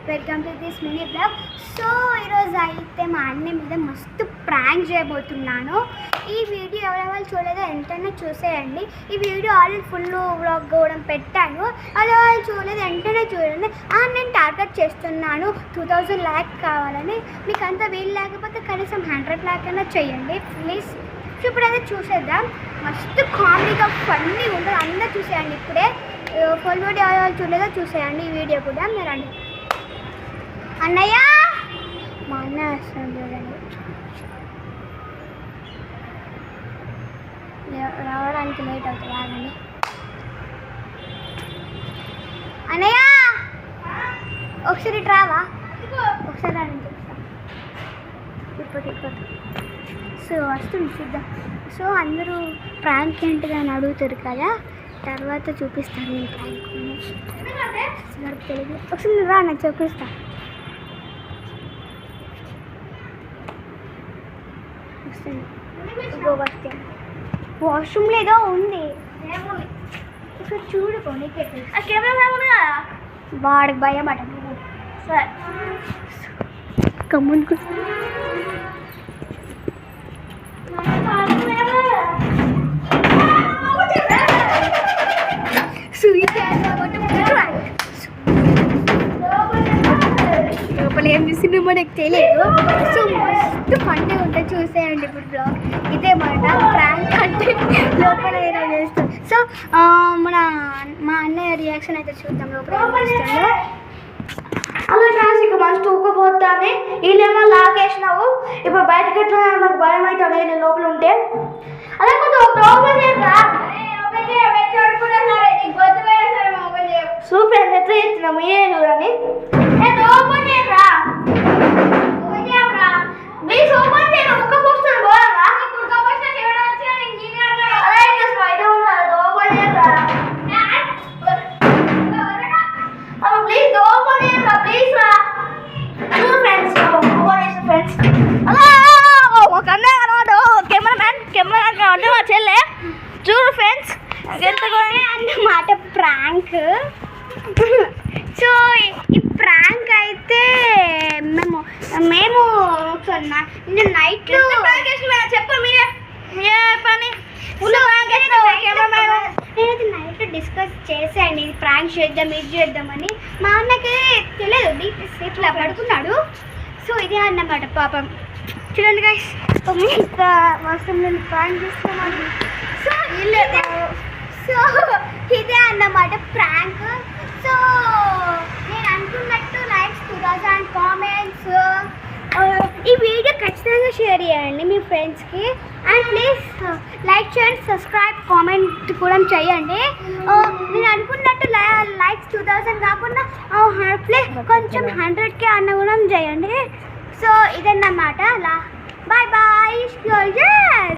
Welcome to this mini blog. So ఈరోజు అయితే మా అన్న మీద మస్తు ప్రాంక్ చేయబోతున్నాను. ఈ వీడియో ఎవరెవరు చూడలేదో వెంటనే చూసేయండి. ఈ వీడియో ఆల్రెడీ ఫుల్ వ్లాగ్ కూడా పెట్టాను, అది వాళ్ళు చూడలేదు వెంటనే చూడండి. నేను టార్గెట్ చేస్తున్నాను 2000 లైక్ కావాలని. మీకు అంత వీలు లేకపోతే కనీసం 100 లైక్ అయినా చేయండి ప్లీజ్. ఇప్పుడైతే చూసేద్దాం. మస్తు కామెడీగా ఫన్నీ ఉంటుంది, అందరూ చూసేయండి. ఇప్పుడే ఫుల్ వీడియో ఎవరు చూడలేదో చూసేయండి. ఈ వీడియో కూడా మీరు అన్నయ్య మా అన్న వస్తుంది చూడండి, రావడానికి లేట్ అవుతుంది. ఆగండి అన్నయ్య, ఒకసారి రావా, ఒకసారి అని చెప్తా. ఇప్పుడు సో వస్తుంది చూద్దాం. సో అందరూ ప్రాంక్ ఏంటిగా అని అడుగుతారు కదా, తర్వాత చూపిస్తాను నేను ప్రాంక్. తెలియదు, ఒకసారి రా నాకు చూపిస్తా. వాష్రూమ్లో ఏదో ఉంది, ఇక్కడ చూడుకోండి. వాడికి భయం అట. సరే కమ్మున్ లోపల ఏం చూసిందో మనకు తెలియదు. సో మస్తు ఫన్నీ ఉంటుంది, చూసేయండి ఇప్పుడు బ్లాగ్. ఇదే మాట ప్రాంక్ అంటే లోపల ఏదో చేస్తాం. సో మా అన్నయ్య రియాక్షన్ అయితే చూద్దాం లోపల చేస్తుందో. అలా ఇక మంచి ఊకపోతానే వీళ్ళేమో లాగేసినావు. ఇప్పుడు బయటకి ఎట్లా నాకు భయం అయితే నేను లోపల ఉంటే అదే సూపర్ ఎట్లా చేస్తున్నాము ఏ చూడండి. ప్లీజ్ ఓపెన్ చేయను, ముక్క పోస్తాను పోవాలా ప్లీజ్ ఓపెన్ చేయరా ప్లీజ్ రా. చూడు ఫ్రెండ్స్, ఫ్రెండ్స్ అలా ఒక అన్న అనమాట కెమెరా అంటే మా చెల్లె. చూడు ఫ్రెండ్స్ అన్నమాట ప్రాంక్. సో ఈ ప్రాంక్ అయితే మేము నైట్లో చెప్పండి మీరే పని నేనైతే నైట్లో డిస్కస్ చేశాను, ఇది ప్రాంక్ చేద్దాం ఇది చేద్దామని. మా అన్నకి తెలియదు, ఇట్లా పడుకున్నాడు. సో ఇదే అన్నమాట పాపం. చూడండి గైస్, వాస్తవం నేను ప్రాంక్ చేస్తున్నాను. సో ఇదే అన్నమాట ప్రాంక్. సో నేను అనుకున్నట్టు లైక్స్ 2000 కామెంట్స్. ఈ వీడియో ఖచ్చితంగా షేర్ చేయండి మీ ఫ్రెండ్స్కి. అండ్ ప్లీజ్ లైక్ చేయండి, సబ్స్క్రైబ్, కామెంట్ కూడా చేయండి. నేను అనుకున్నట్టు లైక్స్ 2000 కాకుండా కొంచెం 100K అన్న కూడా చేయండి. సో ఇదన్నమాట. Bye bye.